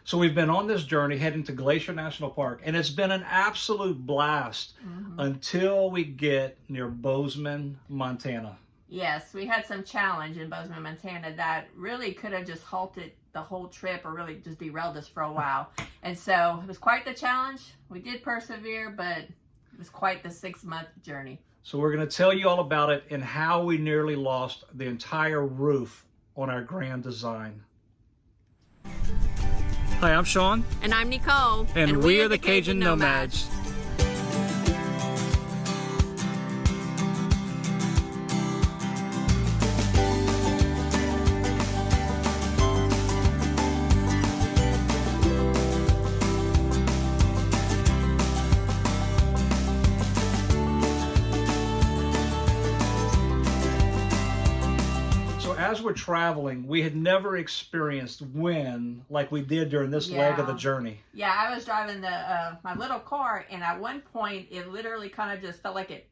So we've been on this journey heading to Glacier National Park, and it's been an absolute blast until we get near Bozeman, Montana. Yes, we had some challenge in Bozeman, Montana that really could have just halted the whole trip or really just derailed us for a while. And so it was quite the challenge. We did persevere, but it was quite the 6-month journey. So we're going to tell you all about it and how we nearly lost the entire roof on our grand design. Hi, I'm Sean. And I'm Nicole. And we are the Cajun Nomads. As we're traveling, we had never experienced wind like we did during this leg of the journey. Yeah, I was driving my little car, and at one point, it literally kind of just felt like it,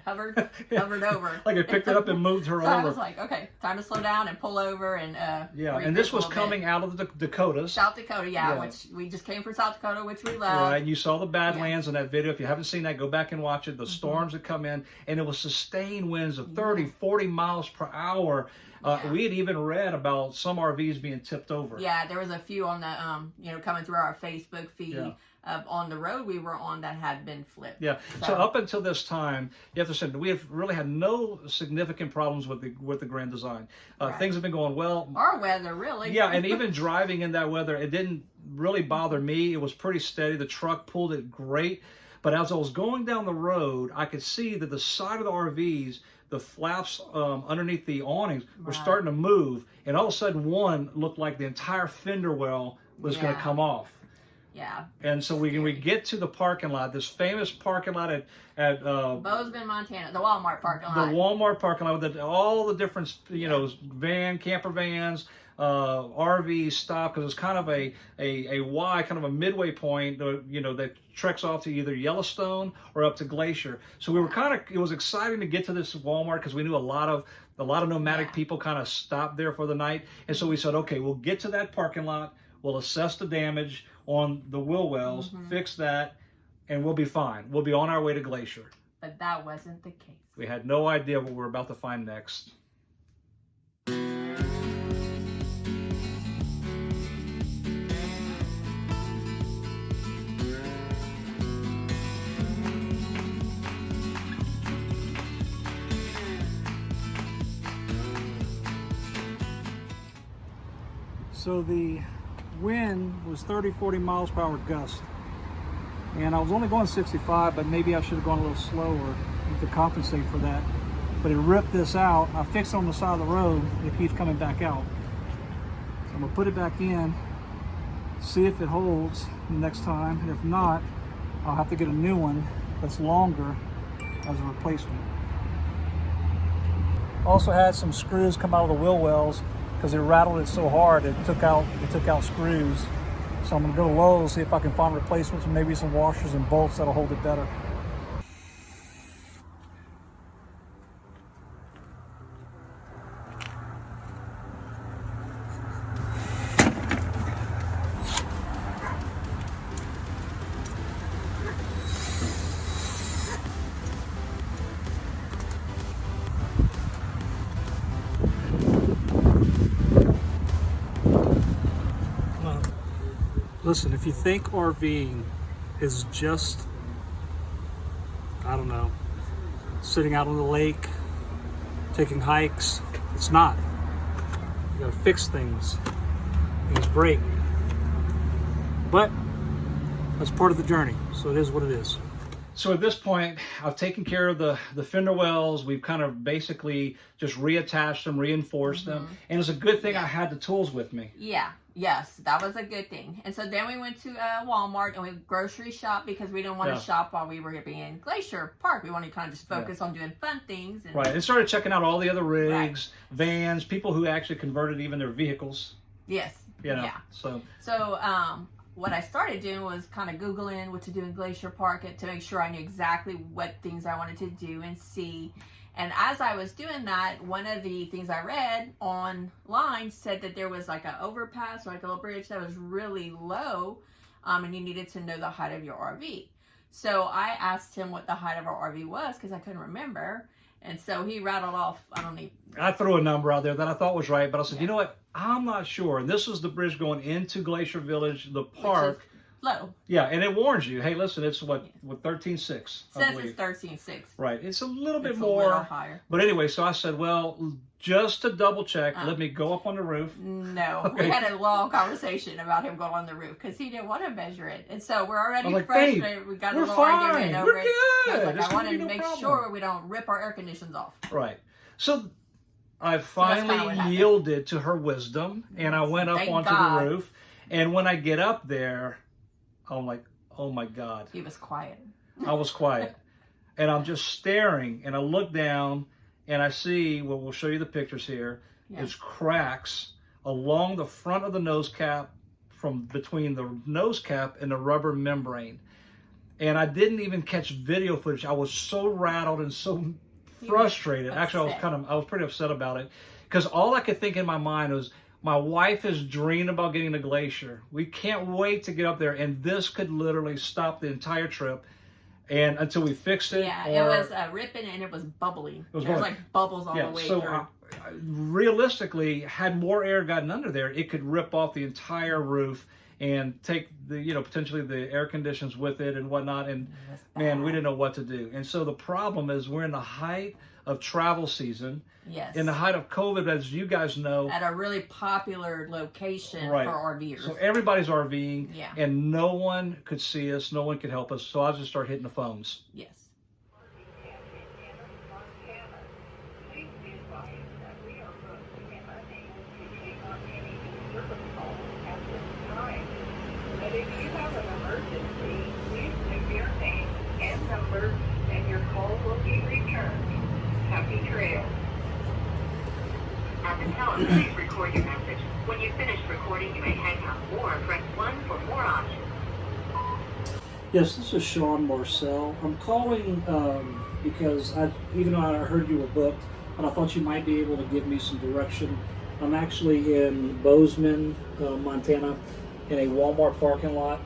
hovered over. Like it picked it up and moved her so over. I was like, okay, time to slow down and pull over and yeah, and this was coming out of the Dakotas. South Dakota, yeah, which we just came from South Dakota, which we love. Right, you saw the Badlands in that video. If you haven't seen that, go back and watch it. The storms that come in, and it was sustained winds of 30, 40 miles per hour. We had even read about some RVs being tipped over. Yeah, there was a few on the, coming through our Facebook feed on the road we were on that had been flipped. Yeah, so up until this time, you have to say, we have really had no significant problems with the Grand Design. Things have been going well. Our weather, really. Yeah, and even driving in that weather, it didn't really bother me. It was pretty steady. The truck pulled it great. But as I was going down the road, I could see that the side of the RVs, the flaps underneath the awnings were starting to move, and all of a sudden one looked like the entire fender well was going to come off. Yeah. And so we get to the parking lot, this famous parking lot at Bozeman, Montana, the Walmart parking lot. The Walmart parking lot with all the different, camper vans, RVs stop, because it's kind of a Y, kind of a midway point, that treks off to either Yellowstone or up to Glacier. So we were it was exciting to get to this Walmart because we knew a lot of nomadic people kind of stopped there for the night. And so we said, okay, we'll get to that parking lot, we'll assess the damage on the wheel wells, fix that, and we'll be fine. We'll be on our way to Glacier. But that wasn't the case. We had no idea what we were about to find next. So the wind was 30, 40 miles per hour gust. And I was only going 65, but maybe I should have gone a little slower to compensate for that. But it ripped this out. I fixed it on the side of the road, and it keeps coming back out. So I'm gonna put it back in, see if it holds the next time. And if not, I'll have to get a new one that's longer as a replacement. Also had some screws come out of the wheel wells because it rattled it so hard it took out screws. So I'm gonna go to Lowe's, see if I can find replacements and maybe some washers and bolts that'll hold it better. Listen, if you think RVing is just, I don't know, sitting out on the lake, taking hikes, it's not. You gotta fix things. Things break. But that's part of the journey, so it is what it is. So at this point, I've taken care of the fender wells. We've kind of basically just reattached them, reinforced them. And it's a good thing I had the tools with me. Yeah, yes, that was a good thing. And so then we went to Walmart and we grocery shopped because we didn't want to shop while we were going to be in Glacier Park. We wanted to kind of just focus on doing fun things. And, and started checking out all the other rigs, vans, people who actually converted even their vehicles. Yes. So what I started doing was kind of Googling what to do in Glacier Park to make sure I knew exactly what things I wanted to do and see. And as I was doing that, one of the things I read online said that there was like an overpass, or like a little bridge that was really low, and you needed to know the height of your RV. So I asked him what the height of our RV was because I couldn't remember. And so he rattled off, I threw a number out there that I thought was right, but I said, Yeah. you know what? I'm not sure. And this is the bridge going into Glacier Village, the park. Which is low. Yeah, and it warns you, hey, listen, it's what 13.6, Says I believe. it's 13.6. Right, it's a little bit It's more. a little higher. But anyway, so I said, well, just to double check, let me go up on the roof. No, Okay. we had a long conversation about him going on the roof because he didn't want to measure it, and so we're already I'm like, frustrated. babe, We got a we're little fine. argument over We're it. good. I was like, It's I gonna wanted be to no make problem. sure we don't rip our air conditions off. Right. So I that's kinda what finally happened. yielded to her wisdom, and I went up Thank onto God. the roof. And when I get up there, I'm like, oh my God. He was quiet. I was quiet. And I'm just staring, and I look down, and I see, well, we'll show you the pictures here, there's cracks along the front of the nose cap from between the nose cap and the rubber membrane. And I didn't even catch video footage. I was so rattled and so frustrated. Actually, I was pretty upset about it, because all I could think in my mind was, my wife is dreaming about getting to Glacier. We can't wait to get up there, and this could literally stop the entire trip, and until we fixed it. Yeah, or, it was ripping and it was bubbling. was There was bubbling. like bubbles all the way so through. Realistically, had more air gotten under there, it could rip off the entire roof and take the, potentially the air conditions with it and whatnot. And man, we didn't know what to do. And so the problem is, we're in the height of travel season. Yes. In the height of COVID, as you guys know. At a really popular location Right. for RVers. So everybody's RVing, Yeah. and no one could see us, no one could help us. So I just start hitting the phones. Yes. But if you have an emergency, please leave your name and number, and your call will be returned. Happy trails. At the tone, please record your message. When you've finished recording, you may hang up or press 1 for more options. Yes, this is Sean Marcel. I'm calling because even though I heard you were booked, and I thought you might be able to give me some direction. I'm actually in Bozeman, Montana, in a Walmart parking lot,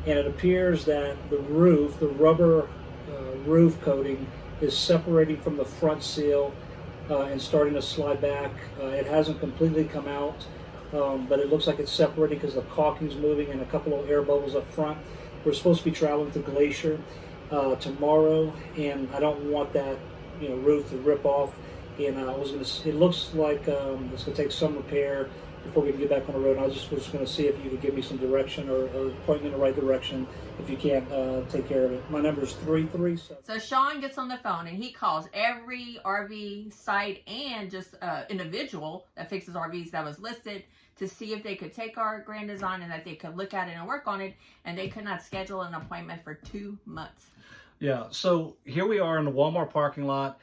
and it appears that the roof, the rubber roof coating, is separating from the front seal and starting to slide back. It hasn't completely come out, but it looks like it's separating because the caulking's moving and a couple of air bubbles up front. We're supposed to be traveling to Glacier tomorrow, and I don't want that roof to rip off. And it looks like it's going to take some repair before we can get back on the road. And I was just going to see if you could give me some direction or point me in the right direction if you can't take care of it. My number is 337. So Sean gets on the phone and he calls every RV site and just individual that fixes RVs that was listed to see if they could take our grand design and that they could look at it and work on it. And they could not schedule an appointment for 2 months. Yeah, so here we are in the Walmart parking lot.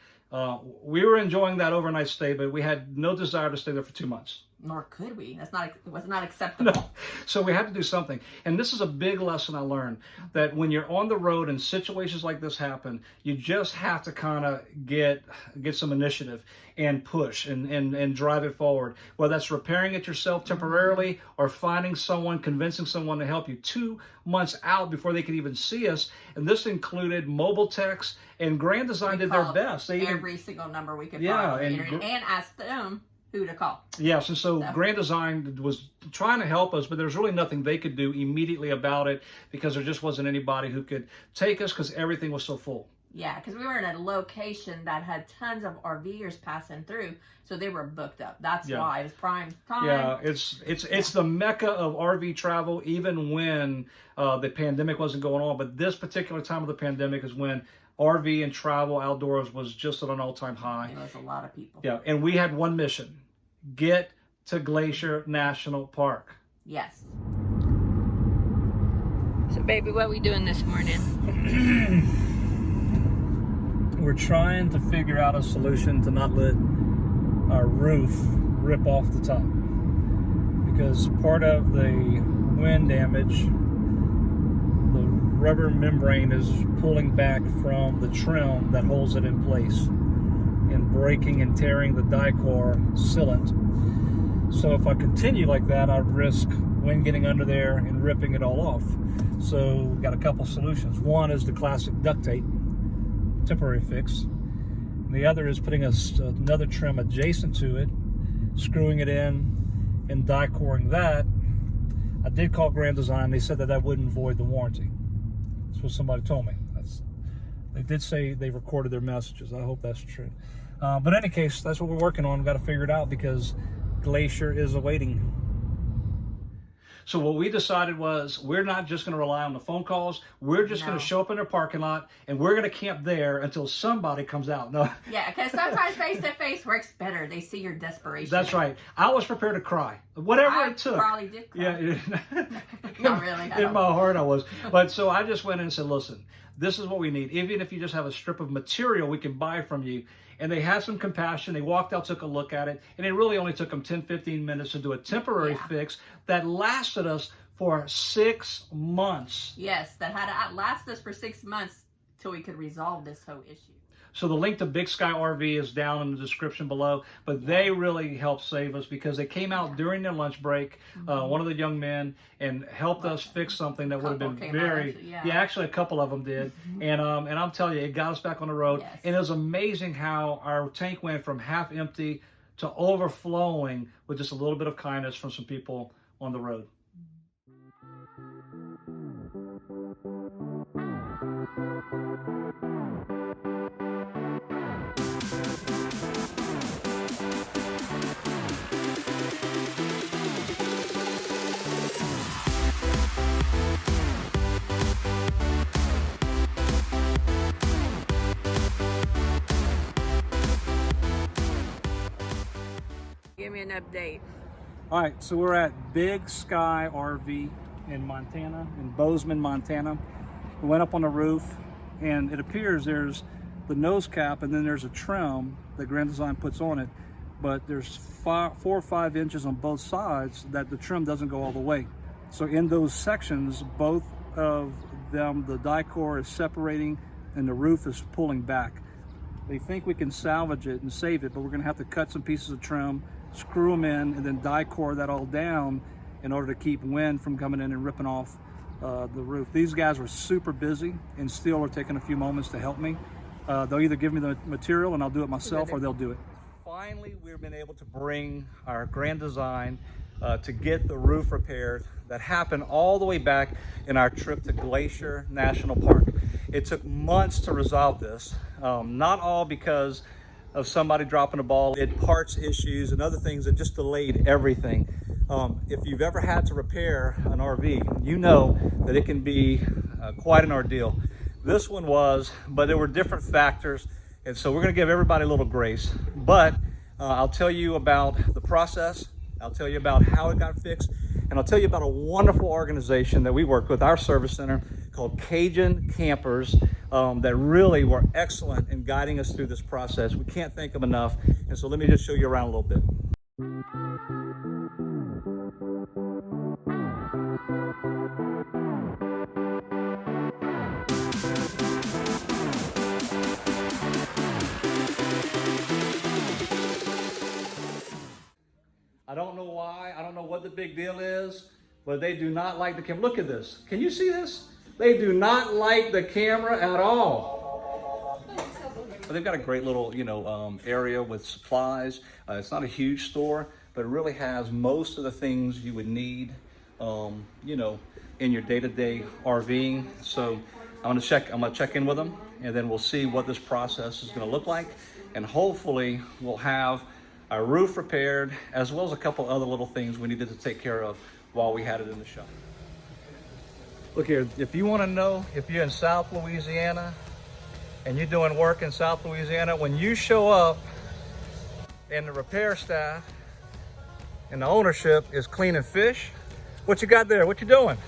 We were enjoying that overnight stay, but we had no desire to stay there for 2 months. Nor could we. It was not acceptable. No. So we had to do something. And this is a big lesson I learned, that when you're on the road and situations like this happen, you just have to kind of get some initiative and push and drive it forward. Whether that's repairing it yourself temporarily or finding someone, convincing someone to help you 2 months out before they could even see us. And this included mobile techs, and Grand Design did their best. They every single number we could Yeah, find on the and internet and asked them who to call. Yes, and so Grand Design was trying to help us, but there's really nothing they could do immediately about it because there just wasn't anybody who could take us because everything was so full. Yeah, because we were in a location that had tons of RVers passing through, so they were booked up. That's why it was prime time. Yeah, it's the mecca of RV travel, even when the pandemic wasn't going on. But this particular time of the pandemic is when RV and travel outdoors was just at an all-time high. It was a lot of people. Yeah, and we had one mission: get to Glacier National Park. Yes. So, baby, what are we doing this morning? We're trying to figure out a solution to not let our roof rip off the top, because part of the wind damage, the rubber membrane is pulling back from the trim that holds it in place, and breaking and tearing the die-core sealant. So if I continue like that, I risk wind getting under there and ripping it all off. So we've got a couple solutions. One is the classic duct tape, temporary fix. And the other is putting another trim adjacent to it, screwing it in and die-coring that. I did call Grand Design. They said that wouldn't void the warranty. That's what somebody told me. They did say they recorded their messages. I hope that's true. But in any case, that's what we're working on. We've got to figure it out because Glacier is awaiting. So what we decided was we're not just going to rely on the phone calls. We're just going to show up in their parking lot and we're going to camp there until somebody comes out. No. Yeah, because sometimes face-to-face works better. They see your desperation. That's right. I was prepared to cry. Whatever it took. I probably did cry. Yeah. Not really. In my heart I was. But so I just went in and said, listen, this is what we need. Even if you just have a strip of material we can buy from you. And they had some compassion. They walked out, took a look at it, and it really only took them 10, 15 minutes to do a temporary fix that lasted us for 6 months. Yes, that had to last us for 6 months till we could resolve this whole issue. So the link to Big Sky RV is down in the description below, but they really helped save us because they came out during their lunch break, one of the young men, and helped us fix something that would have been very, actually a couple of them did. And I'm telling you, it got us back on the road. Yes. And it was amazing how our tank went from half empty to overflowing with just a little bit of kindness from some people on the road. Give me an update. All right, so we're at Big Sky RV in Montana, in Bozeman, Montana. We went up on the roof, and it appears there's the nose cap, and then there's a trim that Grand Design puts on it, but there's 4 or 5 inches on both sides that the trim doesn't go all the way. So in those sections, both of them, the die core is separating, and the roof is pulling back. They think we can salvage it and save it, but we're gonna have to cut some pieces of trim, screw them in, and then die core that all down in order to keep wind from coming in and ripping off the roof. These guys were super busy and still are taking a few moments to help me. They'll either give me the material and I'll do it myself, or they'll do it. Finally, we've been able to bring our Grand Design to get the roof repaired that happened all the way back in our trip to Glacier National Park. It took months to resolve this, not all because of somebody dropping a ball. It parts issues and other things that just delayed everything. If you've ever had to repair an RV, you know that it can be quite an ordeal. This one was, but there were different factors, and so we're going to give everybody a little grace. But I'll tell you about the process, I'll tell you about how it got fixed, and I'll tell you about a wonderful organization that we worked with, our service center, called Cajun Campers, that really were excellent in guiding us through this process. We can't thank them enough. And so let me just show you around a little bit. I don't know why, I don't know what the big deal is, but they do not like the camera. Look at this. Can you see this? They do not like the camera at all. But they've got a great little, area with supplies. It's not a huge store, but it really has most of the things you would need, in your day-to-day RVing. So I'm gonna check in with them, and then we'll see what this process is gonna look like. And hopefully we'll have our roof repaired, as well as a couple other little things we needed to take care of while we had it in the shop. Look here, if you want to know if you're in South Louisiana and you're doing work in South Louisiana, when you show up and the repair staff and the ownership is cleaning fish, what you got there? What you doing?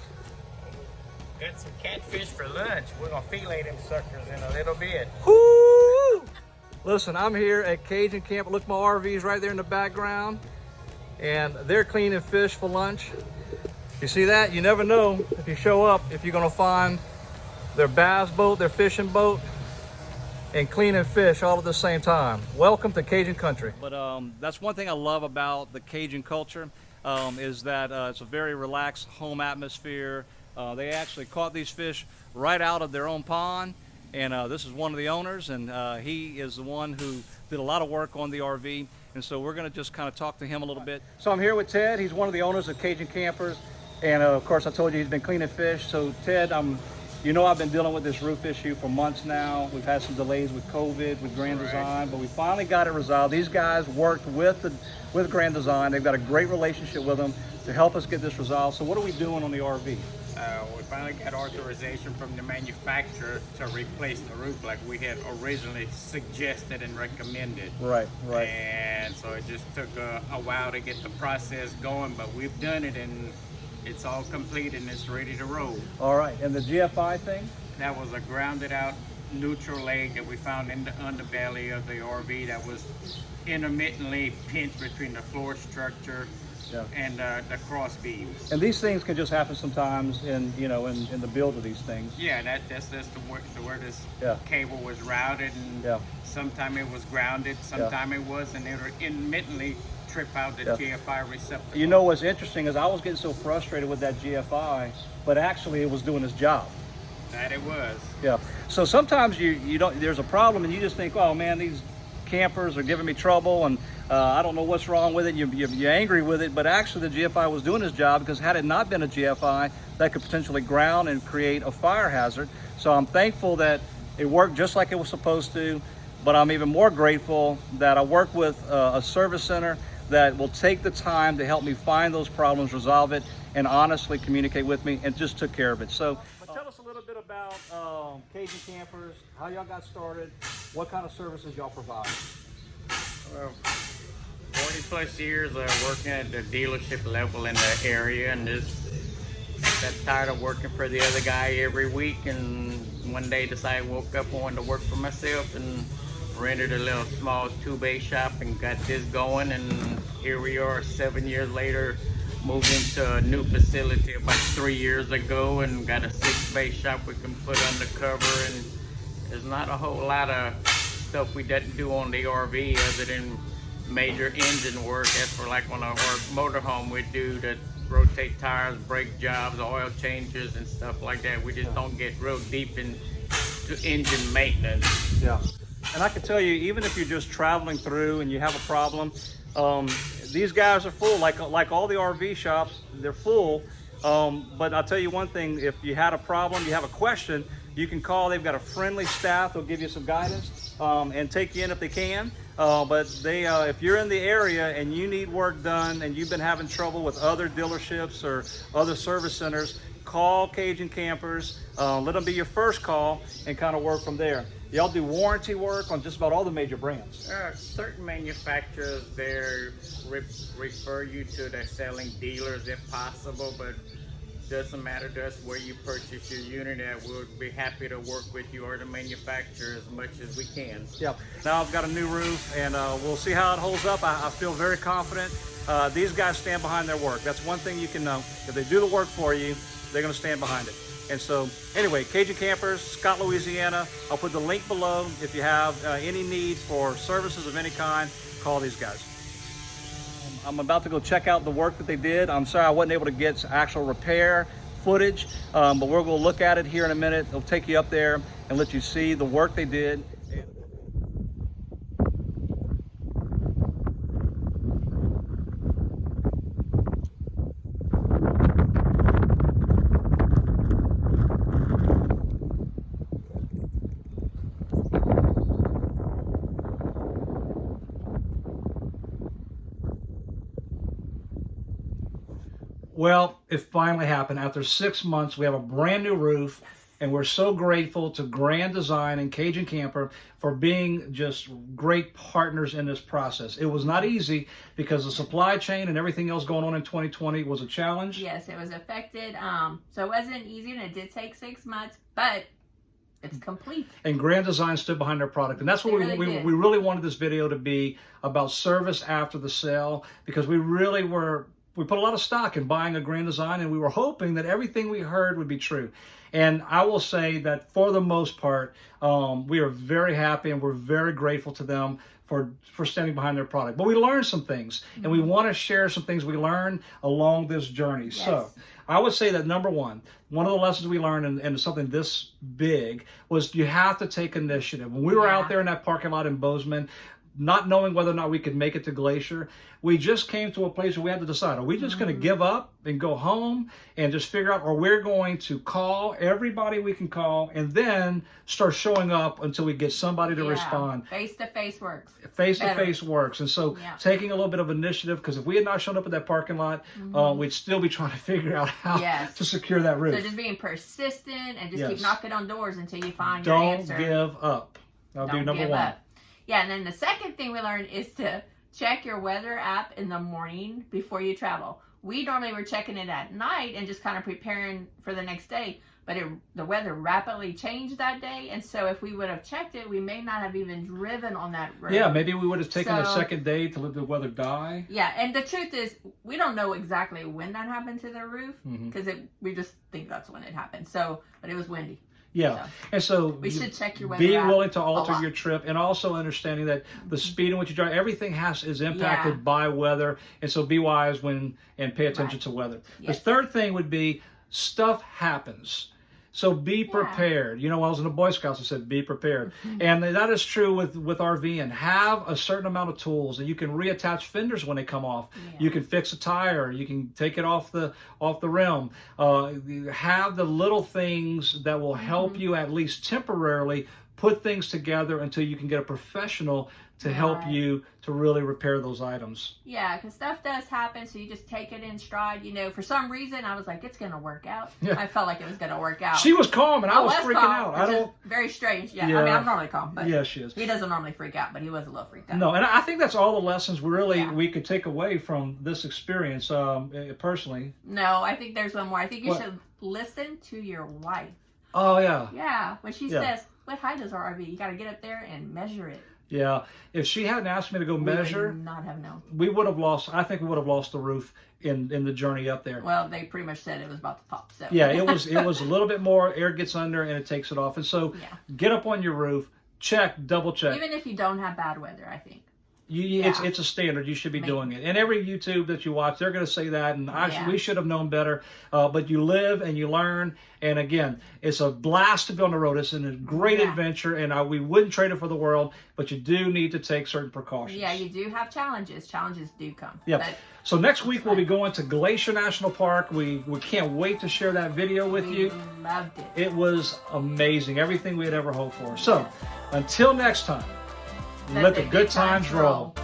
Got some catfish for lunch. We're gonna fillet them suckers in a little bit. Woo! Listen, I'm here at Cajun Camp. Look, my RV's right there in the background, and they're cleaning fish for lunch. You see that? You never know if you show up if you're gonna find their bass boat, their fishing boat, and cleaning fish all at the same time. Welcome to Cajun country. But that's one thing I love about the Cajun culture, is that it's a very relaxed home atmosphere. They actually caught these fish right out of their own pond, and this is one of the owners, and he is the one who did a lot of work on the RV, and so we're going to just kind of talk to him a little bit. So I'm here with Ted. He's one of the owners of Cajun Campers, and of course I told you he's been cleaning fish. So Ted, you know, I've been dealing with this roof issue for months now. We've had some delays with COVID, with Grand Design, but we finally got it resolved. These guys worked with Grand Design. They've got a great relationship with them to help us get this resolved. So what are we doing on the RV? We finally got authorization from the manufacturer to replace the roof like we had originally suggested and recommended. Right. And so it just took a while to get the process going, but we've done it, and it's all complete and it's ready to roll. All right, and the GFI thing? That was a grounded out neutral leg that we found in the underbelly of the RV that was intermittently pinched between the floor structure and the cross beams. And these things can just happen sometimes in the build of these things. Yeah, that's where this cable was routed, and sometime it was grounded, sometime it was, and it would intermittently trip out the GFI receptacle. You know what's interesting is I was getting so frustrated with that GFI, but actually it was doing its job. That it was. Yeah. So sometimes you don't. There's a problem, and you just think, oh man, these campers are giving me trouble, and I don't know what's wrong with it. You're angry with it, but actually the GFI was doing its job, because had it not been a GFI, that could potentially ground and create a fire hazard. So I'm thankful that it worked just like it was supposed to, but I'm even more grateful that I work with a service center that will take the time to help me find those problems, resolve it, and honestly communicate with me, and just took care of it. So tell us a little bit about Cajun Campers, how y'all got started, what kind of services y'all provide. Well, 40 plus years working at the dealership level in the area, and just got tired of working for the other guy every week, and one day decided, woke up, wanted to work for myself, and rented a little small 2-bay shop and got this going, and here we are 7 years later, moved into a new facility about 3 years ago, and got a 6-bay shop we can put undercover, and there's not a whole lot of stuff we didn't do on the RV other than major engine work. As for like on our motorhome, we do the rotate tires, brake jobs, oil changes and stuff like that. We just don't get real deep into engine maintenance. Yeah. And I can tell you, even if you're just traveling through and you have a problem, these guys are full. Like all the RV shops, they're full. But I'll tell you one thing: if you had a problem, you have a question, you can call. They've got a friendly staff. They'll give you some guidance and take you in if they can. But they, if you're in the area and you need work done and you've been having trouble with other dealerships or other service centers, call Cajun Campers. Let them be your first call and kind of work from there. Y'all do warranty work on just about all the major brands. Certain manufacturers there refer you to the selling dealers if possible, but doesn't matter to us where you purchase your unit at. We'll be happy to work with you or the manufacturer as much as we can. Yeah. Now I've got a new roof, and we'll see how it holds up. I feel very confident. These guys stand behind their work. That's one thing you can know. If they do the work for you, they're going to stand behind it. And so, anyway, Cajun Campers, Scott, Louisiana. I'll put the link below. If you have any need for services of any kind, call these guys. I'm about to go check out the work that they did. I'm sorry I wasn't able to get actual repair footage, but we're going to look at it here in a minute. It'll take you up there and let you see the work they did. Well, it finally happened. After 6 months, we have a brand new roof, and we're so grateful to Grand Design and Cajun Camper for being just great partners in this process. It was not easy because the supply chain and everything else going on in 2020 was a challenge. Yes, it was affected. So it wasn't easy, and it did take 6 months, but it's complete. And Grand Design stood behind their product. And that's what we really wanted this video to be about, service after the sale, because we really were put a lot of stock in buying a Grand Design, and we were hoping that everything we heard would be true. And I will say that for the most part, we are very happy and we're very grateful to them for standing behind their product. But we learned some things, and we want to share some things we learned along this journey. Yes. So I would say that number one of the lessons we learned, and something this big, was you have to take initiative. When we were out there in that parking lot in Bozeman, not knowing whether or not we could make it to Glacier, we just came to a place where we had to decide, are we just going to give up and go home and just figure out, or we're going to call everybody we can call and then start showing up until we get somebody to respond. Face-to-face works. Face-to-face works. And so taking a little bit of initiative, because if we had not shown up at that parking lot, we'd still be trying to figure out how to secure that roof. So just being persistent and just keep knocking on doors until you find your answer. Don't give up. That'll be number one. Yeah, and then the second thing we learned is to check your weather app in the morning before you travel. We normally were checking it at night and just kind of preparing for the next day, but the weather rapidly changed that day, and so if we would have checked it, we may not have even driven on that road. Yeah, maybe we would have taken the second day to let the weather die. Yeah, and the truth is, we don't know exactly when that happened to the roof, because we just think that's when it happened. So, but it was windy. Yeah, and so we should check your weather. Being willing to alter your trip, and also understanding that the speed in which you drive, everything is impacted by weather, and so be wise and pay attention to weather. The third thing would be stuff happens. So be prepared. You know, when I was in the Boy Scouts, I said, be prepared. And that is true with RVing. Have a certain amount of tools, and you can reattach fenders when they come off. You can fix a tire. You can take it off the rim. Have the little things that will help you, at least temporarily, put things together until you can get a professional to help you to really repair those items. Yeah, because stuff does happen, so you just take it in stride. You know, for some reason, I was like, it's going to work out. I felt like it was going to work out. She was calm, and I was freaking out. I don't. Very strange. Yeah, I mean, I'm normally calm, but she is. He doesn't normally freak out, but he was a little freaked out. No, and I think that's all the lessons we could take away from this experience, personally. No, I think there's one more. I think you should listen to your wife. Oh, yeah. Yeah, when she says, what height is our RV? You got to get up there and measure it. Yeah, if she hadn't asked me to go measure, we would not have known. We would have lost. I think we would have lost the roof in the journey up there. Well, they pretty much said it was about to pop. So yeah, it was a little bit more. Air gets under and it takes it off. And so get up on your roof, check, double check. Even if you don't have bad weather, I think. It's a standard. You should be doing it. And every YouTube that you watch, they're going to say that. And we should have known better. But you live and you learn. And again, it's a blast to be on the road. It's a great adventure. And we wouldn't trade it for the world. But you do need to take certain precautions. Yeah, you do have challenges. Challenges do come. Yeah. So next week we'll be going to Glacier National Park. We can't wait to share that video with you. We loved it. It was amazing. Everything we had ever hoped for. So until next time. Let the good times roll.